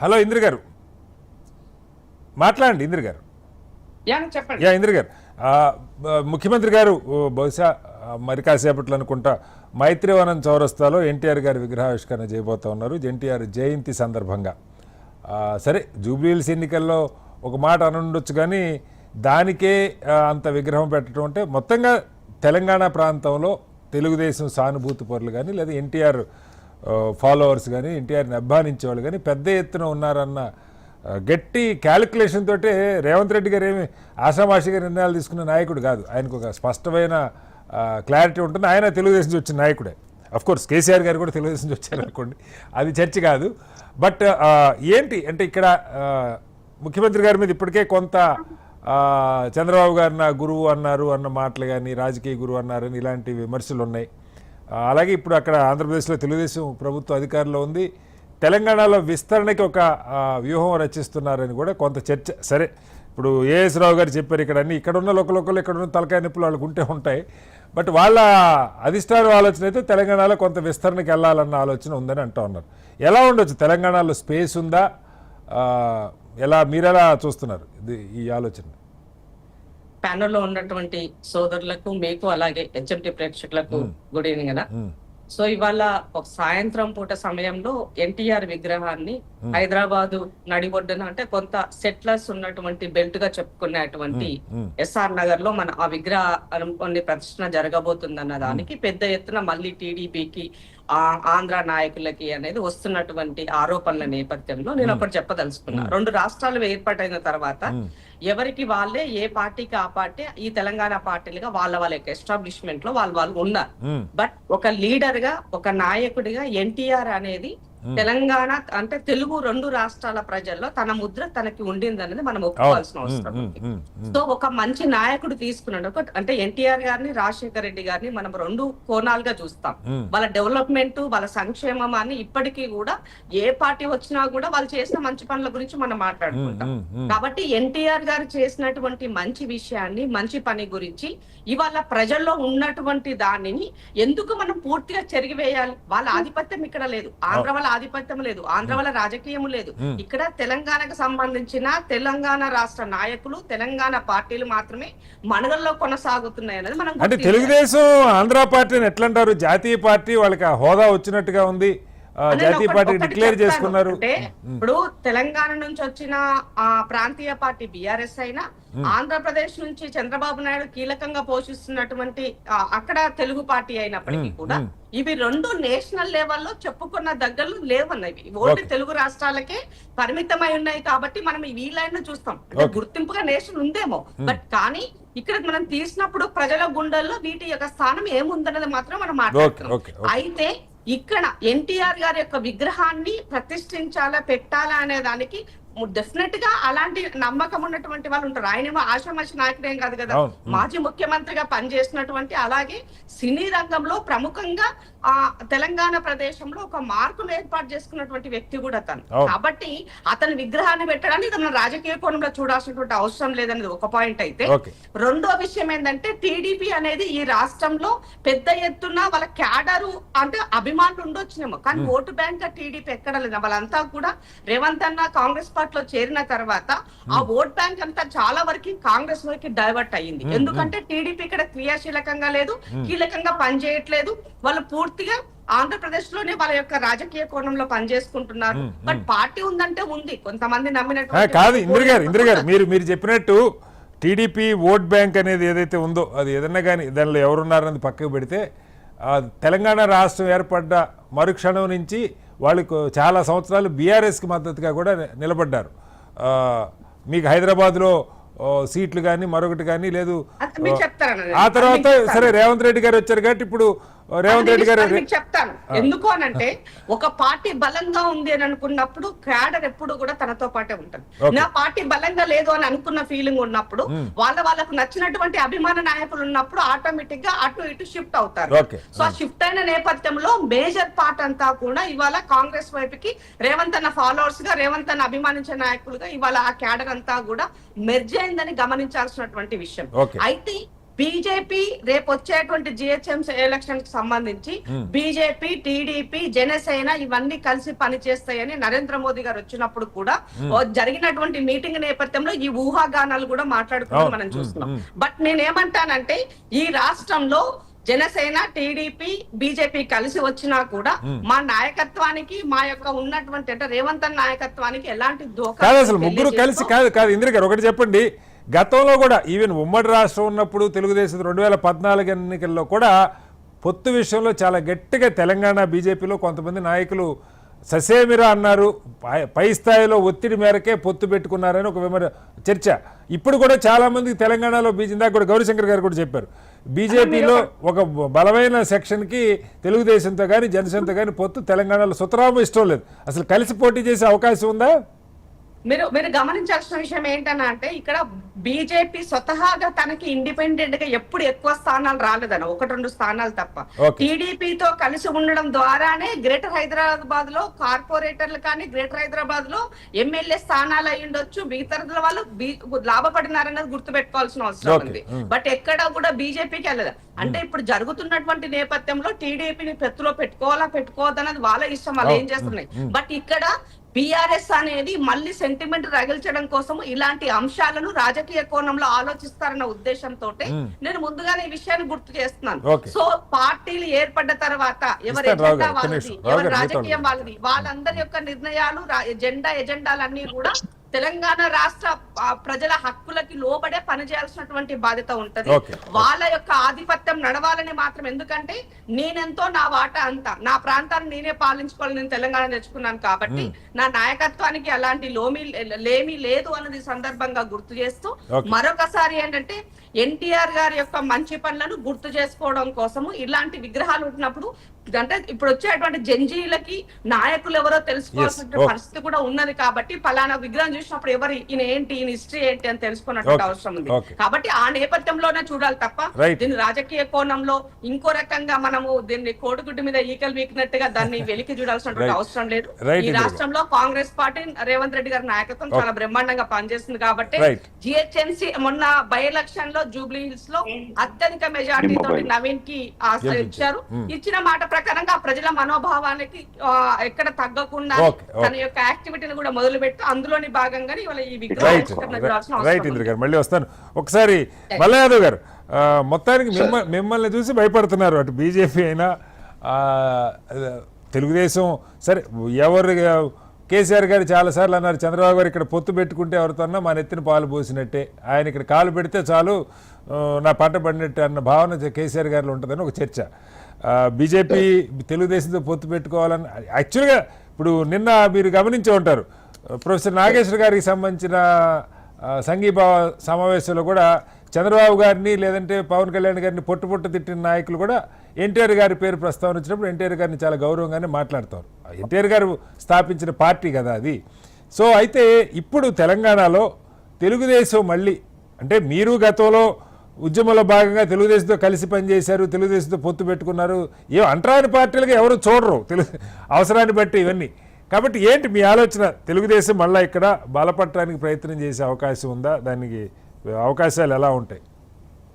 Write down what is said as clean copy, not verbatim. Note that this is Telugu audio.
హలో ఇంద్ర గారు, మాట్లాడండి ఇంద్ర గారు. చెప్పండి. ఇంద్ర గారు, ముఖ్యమంత్రి గారు బహుశా మరి కాసేపట్లో అనుకుంటా మైత్రివనం చౌరస్తాలో ఎన్టీఆర్ గారి విగ్రహావిష్కరణ చేయబోతా ఉన్నారు ఎన్టీఆర్ జయంతి సందర్భంగా. సరే, జూబ్లీహిల్స్ ఎన్నికల్లో ఒక మాట అనుండొచ్చు, కానీ దానికే అంత విగ్రహం పెట్టడం అంటే మొత్తంగా తెలంగాణ ప్రాంతంలో తెలుగుదేశం సానుభూతి పరులు కానీ లేదా ఎన్టీఆర్ ఫాలోవర్స్ కానీ ఎన్టీఆర్ని అభిమానించే వాళ్ళు కానీ పెద్ద ఎత్తున ఉన్నారన్న గట్టి క్యాలిక్యులేషన్ తోటే రేవంత్ రెడ్డి గారు ఏమి ఆషామాషిగా నిర్ణయాలు తీసుకున్న నాయకుడు కాదు. ఆయనకు ఒక స్పష్టమైన క్లారిటీ ఉంటుంది. ఆయన తెలుగుదేశం నుంచి వచ్చిన నాయకుడే. అఫ్కోర్స్ కేసీఆర్ గారు కూడా తెలుగుదేశం నుంచి వచ్చారనుకోండి, అది చర్చ కాదు. బట్ ఏంటి అంటే ఇక్కడ ముఖ్యమంత్రి గారి మీద ఇప్పటికే కొంత చంద్రబాబు గారు నా గురువు అన్నారు అన్న మాటలు కానీ, రాజకీయ గురువు అన్నారని ఇలాంటి విమర్శలు ఉన్నాయి. అలాగే ఇప్పుడు అక్కడ ఆంధ్రప్రదేశ్లో తెలుగుదేశం ప్రభుత్వం అధికారంలో ఉంది. తెలంగాణలో విస్తరణకి ఒక వ్యూహం రచిస్తున్నారని కూడా కొంత చర్చ. సరే, ఇప్పుడు ఏఎస్ రావు గారు చెప్పారు ఇక్కడ అన్ని ఇక్కడ ఉన్న లోకల్ ఇక్కడ ఉన్న తలకాయ నొప్పులు వాళ్ళకు ఉంటే ఉంటాయి. బట్ వాళ్ళ అధిష్టాన ఆలోచన అయితే తెలంగాణలో కొంత విస్తరణకి వెళ్ళాలన్న ఆలోచన ఉందని అంటూ ఉన్నారు. ఎలా ఉండొచ్చు? తెలంగాణలో స్పేస్ ఉందా? మీరెలా చూస్తున్నారు ఈ ఆలోచన? ప్యానెల్లో ఉన్నటువంటి సోదరులకు, మీకు అలాగే హెచ్ఎంటీ ప్రేక్షకులకు గుడ్ ఈవినింగ్ అన్న. సో ఇవాళ ఒక సాయంత్రం పూట సమయంలో ఎన్టీఆర్ విగ్రహాన్ని హైదరాబాదు నడిబొడ్డున అంటే కొంత సెట్లర్స్ ఉన్నటువంటి బెల్ట్ గా చెప్పుకునేటువంటి ఎస్ఆర్ నగర్ లో మన ఆ విగ్రహం ప్రదర్శన జరగబోతుందన్న దానికి పెద్ద ఎత్తున మళ్ళీ టీడీపీకి ఆంధ్ర నాయకులకి అనేది వస్తున్నటువంటి ఆరోపణల నేపథ్యంలో నేను ఒకటి చెప్పదలుచుకున్నా. 2 రాష్ట్రాలు ఏర్పాటైన తర్వాత ఎవరికి వాళ్ళే, ఏ పార్టీకి ఆ పార్టీ, ఈ తెలంగాణ పార్టీలుగా వాళ్ళ యొక్క ఎస్టాబ్లిష్మెంట్ లో వాళ్ళు ఉన్నారు. బట్ ఒక లీడర్ గా, ఒక నాయకుడిగా ఎన్టీఆర్ అనేది తెలంగాణ అంటే తెలుగు 2 రాష్ట్రాల ప్రజల్లో తన ముద్ర తనకి ఉండింది అనేది మనం ఒప్పుకోవాల్సిన అవసరం ఉంది. సో ఒక మంచి నాయకుడు తీసుకున్నాడు అంటే ఎన్టీఆర్ గారిని, రాజశేఖర రెడ్డి గారిని మనం 2 కోణాలుగా చూస్తాం. వాళ్ళ డెవలప్మెంట్, వాళ్ళ సంక్షేమం అని ఇప్పటికీ కూడా ఏ పార్టీ వచ్చినా కూడా వాళ్ళు చేసిన మంచి పనుల గురించి మనం మాట్లాడుకుంటాం. కాబట్టి ఎన్టీఆర్ గారు చేసినటువంటి మంచి విషయాన్ని, మంచి పని గురించి ఇవాళ ప్రజల్లో ఉన్నటువంటి దానిని ఎందుకు మనం పూర్తిగా చెరిగివేయాలి? వాళ్ళ ఆధిపత్యం ఇక్కడ లేదు, ఆంధ్ర వాళ్ళ ఆధిపత్యం లేదు, ఆంధ్ర వాళ్ళ రాజకీయం లేదు. ఇక్కడ తెలంగాణకు సంబంధించిన తెలంగాణ రాష్ట్ర నాయకులు, తెలంగాణ పార్టీలు మాత్రమే మనుగడలో కొనసాగుతున్నాయి అనేది మనం అంటే తెలుగుదేశం ఆంధ్ర పార్టీని ఎట్లా అంటారు? జాతీయ పార్టీ, వాళ్ళకి హోదా వచ్చినట్టుగా ఉంది, జాతీయ పార్టీ డిక్లేర్ చేసుకున్నారు. అంటే ఇప్పుడు తెలంగాణ నుంచి వచ్చిన ప్రాంతీయ పార్టీ బీఆర్ఎస్ అయినా, ఆంధ్రప్రదేశ్ నుంచి చంద్రబాబు నాయుడు కీలకంగా పోషిస్తున్నటువంటి అక్కడ తెలుగు పార్టీ అయినప్పటికీ కూడా ఇవి 2 నేషనల్ లెవెల్లో చెప్పుకున్న దగ్గరలు లేవన్నవి. ఓన్లీ తెలుగు రాష్ట్రాలకే పరిమితమై ఉన్నాయి. కాబట్టి మనం వీళ్ళైనా చూస్తాం గుర్తింపుగా నేషన్ ఉందేమో, బట్ కానీ ఇక్కడ మనం తీసినప్పుడు ప్రజల గుండెల్లో వీటి యొక్క స్థానం ఏముందన్నది మాత్రం మనం మాట్లాడుతున్నాం. అయితే ఇక్కడ ఎన్టీఆర్ గారి యొక్క విగ్రహాన్ని ప్రతిష్ఠించాలా, పెట్టాలా అనే దానికి డెఫినెట్ గా అలాంటి నమ్మకం ఉన్నటువంటి వాళ్ళు ఉంటారు. ఆయన ఆషామాషి నాయకుడేం కాదు కదా, మాజీ ముఖ్యమంత్రిగా పనిచేసినటువంటి, అలాగే సినీ రంగంలో ప్రముఖంగా తెలంగాణ ప్రదేశంలో ఒక మార్కును ఏర్పాటు చేసుకున్నటువంటి వ్యక్తి కూడా తను. కాబట్టి అతని విగ్రహాన్ని పెట్టడానికి తన రాజకీయ కోణంలో చూడాల్సినటువంటి అవసరం లేదనేది ఒక పాయింట్ అయితే, రెండో విషయం ఏంటంటే టీడీపీ అనేది ఈ రాష్ట్రంలో పెద్ద ఎత్తున వాళ్ళ క్యాడరు అంటే అభిమానులు ఉండొచ్చునేమో, కానీ ఓటు బ్యాంక్ టీడీపీ ఎక్కడ లేదు. వాళ్ళంతా కూడా రేవంత్ అన్న కాంగ్రెస్ పార్టీలో చేరిన తర్వాత ఆ ఓట్ బ్యాంక్ అంతా చాలా వరకు కాంగ్రెస్ వరకు డైవర్ట్ అయ్యింది. ఎందుకంటే టీడీపీ ఇక్కడ క్రియాశీలకంగా లేదు, కీలకంగా పనిచేయట్లేదు. వాళ్ళు పూర్తిగా ఆంధ్రప్రదేశ్ లోనే వాళ్ళ యొక్క రాజకీయ కోణంలో పనిచేసుకుంటున్నారు. బట్ పార్టీ ఉందంటే ఉంది, కొంతమంది నమ్మినట్టు కాదు. ఇంద్ర గారు మీరు చెప్పినట్టు టీడీపీ ఓట్ బ్యాంక్ అనేది ఏదైతే ఉందో అది ఏదన్నా కానీ దానిలో ఎవరున్నారన్నది పక్కకు పెడితే, తెలంగాణ రాష్ట్రం ఏర్పడ్డ మరుక్షణం నుంచి వాళ్ళకు చాలా సంవత్సరాలు బీఆర్ఎస్కి మద్దతుగా కూడా నిలబడ్డారు. మీకు హైదరాబాద్లో సీట్లు కానీ మరొకటి కానీ లేదు. ఆ తర్వాత సరే రేవంత్ రెడ్డి గారు వచ్చారు కాబట్టి ఇప్పుడు రేవంత్ రెడ్డి గారు చెప్తాను ఎందుకు అనంటే, ఒక పార్టీ బలంగా ఉంది అని అనుకున్నప్పుడు క్యాడర్ ఎప్పుడు కూడా తనతో పాటే ఉంటుంది. నా పార్టీ బలంగా లేదు అని అనుకున్న ఫీలింగ్ ఉన్నప్పుడు వాళ్ళకు నచ్చినటువంటి అభిమాన నాయకులు ఉన్నప్పుడు ఆటోమేటిక్ గా అటు ఇటు షిఫ్ట్ అవుతారు. సో ఆ షిఫ్ట్ అయిన నేపథ్యంలో మేజర్ పార్ట్ అంతా కూడా ఇవాళ కాంగ్రెస్ వైపుకి రేవంత్ అన్న ఫాలోవర్స్ గా, రేవంత్ అన్న అభిమానించే నాయకులుగా ఇవాళ ఆ క్యాడర్ అంతా కూడా మెర్జ్ అయిందని గమనించాల్సినటువంటి విషయం. అయితే బీజేపీ రేపు వచ్చేటువంటి జిహెచ్ఎంసీ ఎలక్షన్ కి సంబంధించి బీజేపీ, టీడీపీ, జనసేన ఇవన్నీ కలిసి పనిచేస్తాయని నరేంద్ర మోదీ గారు వచ్చినప్పుడు కూడా జరిగినటువంటి మీటింగ్ నేపథ్యంలో ఈ ఊహాగానాలు కూడా మాట్లాడుకుంటూ మనం చూస్తున్నాం. బట్ నేనేమంటానంటే ఈ రాష్ట్రంలో జనసేన, టీడీపీ, బీజేపీ కలిసి వచ్చినా కూడా మా నాయకత్వానికి, మా యొక్క ఉన్నటువంటి అంటే రేవంత్ అన్న నాయకత్వానికి ఎలాంటి కాదు. అసలు ముగ్గురు కలిసి కాదు ఇందిర గారు ఒకటి చెప్పండి. గతంలో కూడా ఈవెన్ ఉమ్మడి రాష్ట్రం ఉన్నప్పుడు తెలుగుదేశం 2014 ఎన్నికల్లో కూడా పొత్తు విషయంలో చాలా గట్టిగా తెలంగాణ బీజేపీలో కొంతమంది నాయకులు ససేమిరా అన్నారు. పై స్థాయిలో ఒత్తిడి మేరకే పొత్తు పెట్టుకున్నారని ఒక చర్చ. ఇప్పుడు కూడా చాలా మంది తెలంగాణలో ఇందాక కూడా గౌరీశంకర్ గారు కూడా చెప్పారు, బీజేపీలో ఒక బలమైన సెక్షన్కి తెలుగుదేశంతో కానీ జనసేనతో కానీ పొత్తు తెలంగాణలో సుతరాము ఇష్టం లేదు. అసలు కలిసి పోటీ చేసే అవకాశం ఉందా? మీరు గమనించాల్సిన విషయం ఏంటంటే ఇక్కడ బీజేపీ స్వతహాగా తనకి ఇండిపెండెంట్ గా ఎప్పుడు ఎక్కువ స్థానాలు రాలేదని 1-2 స్థానాలు తప్ప. టీడీపీతో కలిసి ఉండడం ద్వారానే గ్రేటర్ హైదరాబాద్ లో కార్పొరేటర్లు కానీ గ్రేటర్ హైదరాబాద్ లో ఎమ్మెల్యే స్థానాలు అయి ఉండొచ్చు. మిగతా వాళ్ళు లాభపడినారన్నది గుర్తు పెట్టుకోవాల్సిన అవసరం ఉంది. బట్ ఎక్కడ కూడా బీజేపీకి వెళ్ళదు. అంటే ఇప్పుడు జరుగుతున్నటువంటి నేపథ్యంలో టీడీపీని పెత్తులో పెట్టుకోవద్దన్నది వాళ్ళ ఇష్టం, వాళ్ళు ఏం చేస్తున్నాయి. బట్ ఇక్కడ బీఆర్ఎస్ అనేది మళ్ళీ సెంటిమెంట్ రగిల్చడం కోసం ఇలాంటి అంశాలను రాజకీయ కోణంలో ఆలోచిస్తారన్న ఉద్దేశంతో నేను ముందుగానే ఈ విషయాన్ని గుర్తు చేస్తున్నాను. సో పార్టీలు ఏర్పడ్డ తర్వాత ఎవరి ఎజెండా వాళ్ళది, ఎవరి రాజకీయం వాళ్ళది, వాళ్ళందరి యొక్క నిర్ణయాలు ఎజెండాలన్నీ కూడా తెలంగాణ రాష్ట్ర ప్రజల హక్కులకి లోబడే పనిచేయాల్సినటువంటి బాధ్యత ఉంటది. వాళ్ళ యొక్క ఆధిపత్యం నడవాలని మాత్రం, ఎందుకంటే నేనెంతో నా వాటా అంతా, నా ప్రాంతాన్ని నేనే పాలించుకోవాలని నేను తెలంగాణ తెచ్చుకున్నాను కాబట్టి నా నాయకత్వానికి అలాంటి లేమీ లేదు అన్నది సందర్భంగా గుర్తు చేస్తూ మరొకసారి ఏంటంటే ఎన్టీఆర్ గారి యొక్క మంచి పనులను గుర్తు చేసుకోవడం కోసము ఇలాంటి విగ్రహాలు ఉంటున్నప్పుడు అంటే ఇప్పుడు వచ్చేటువంటి జంజీలకి నాయకులు ఎవరో తెలుసుకోవాల్సిన పరిస్థితి కూడా ఉన్నది. కాబట్టి పలానా విగ్రహం చూసినప్పుడు ఎవరు ఈయన ఏంటి, ఈయన హిస్టరీ ఏంటి అని తెలుసుకున్నటువంటి అవసరం ఉంది. కాబట్టి ఆ నేపథ్యంలోనే చూడాలి తప్ప దీన్ని రాజకీయ కోణంలో ఇంకో రకంగా మనము దీన్ని కోడిగుడ్డు మీద ఈకలు వీకినట్టుగా దాన్ని వెలికి చూడాల్సినటువంటి అవసరం లేదు. ఈ రాష్ట్రంలో కాంగ్రెస్ పార్టీ రేవంత్ రెడ్డి గారి నాయకత్వం చాలా బ్రహ్మాండంగా పనిచేస్తుంది. కాబట్టి జిహెచ్ఎంసీ మొన్న బై ఎలక్షన్ లో జూబ్లీ హిల్స్ లో అత్యధిక మెజార్టీ తోటి నవీన్ కి ఇచ్చారు. ఇచ్చిన మాట ప్రకారంగా ప్రజల మనోభావానికి ఎక్కడ తగ్గకుండా తన యొక్క యాక్టివిటీని కూడా మొదలు పెట్టి అందులోని భాగంగానే ఇవాళ ఈ విగ్రహం. మళ్ళీ వస్తాను ఒకసారి. మల్లయాదవ్ గారు, మొత్తానికి మిమ్మల్ని చూసి భయపడుతున్నారు అటు బీజేపీ అయినా తెలుగుదేశం. సరే, ఎవరు కేసీఆర్ గారు చాలాసార్లు అన్నారు, చంద్రబాబు గారు ఇక్కడ పొత్తు పెట్టుకుంటే ఎవరితో అన్నా మా నెత్తిన పాలు పోసినట్టే, ఆయన ఇక్కడ కాలు పెడితే చాలు నా పట్ట పడినట్టు అన్న భావన కేసీఆర్ గారిలో ఉంటుందని ఒక చర్చ. బీజేపీ తెలుగుదేశంతో పొత్తు పెట్టుకోవాలని యాక్చువల్గా ఇప్పుడు నిన్న మీరు గమనించే ఉంటారు, ప్రొఫెసర్ నాగేశ్వర్ గారికి సంబంధించిన సంఘీభావ సమావేశంలో కూడా చంద్రబాబు గారిని లేదంటే పవన్ కళ్యాణ్ గారిని పొట్టు తిట్టిన నాయకులు కూడా ఎన్టీఆర్ గారి పేరు ప్రస్తావన వచ్చినప్పుడు ఎన్టీఆర్ గారిని చాలా గౌరవంగానే మాట్లాడతారు. ఎన్టీఆర్ గారు స్థాపించిన పార్టీ కదా అది. సో అయితే ఇప్పుడు తెలంగాణలో తెలుగుదేశం మళ్ళీ, అంటే మీరు గతంలో ఉద్యమంలో భాగంగా తెలుగుదేశంతో కలిసి పనిచేశారు, తెలుగుదేశంతో పొత్తు పెట్టుకున్నారు, అంటరాని పార్టీలుగా ఎవరు చూడరు అవసరాన్ని బట్టి ఇవన్నీ. కాబట్టి ఏంటి మీ ఆలోచన? తెలుగుదేశం మళ్ళీ ఇక్కడ బలపడటానికి ప్రయత్నం చేసే అవకాశం ఉందా? దానికి అవకాశాలు ఎలా ఉంటాయి?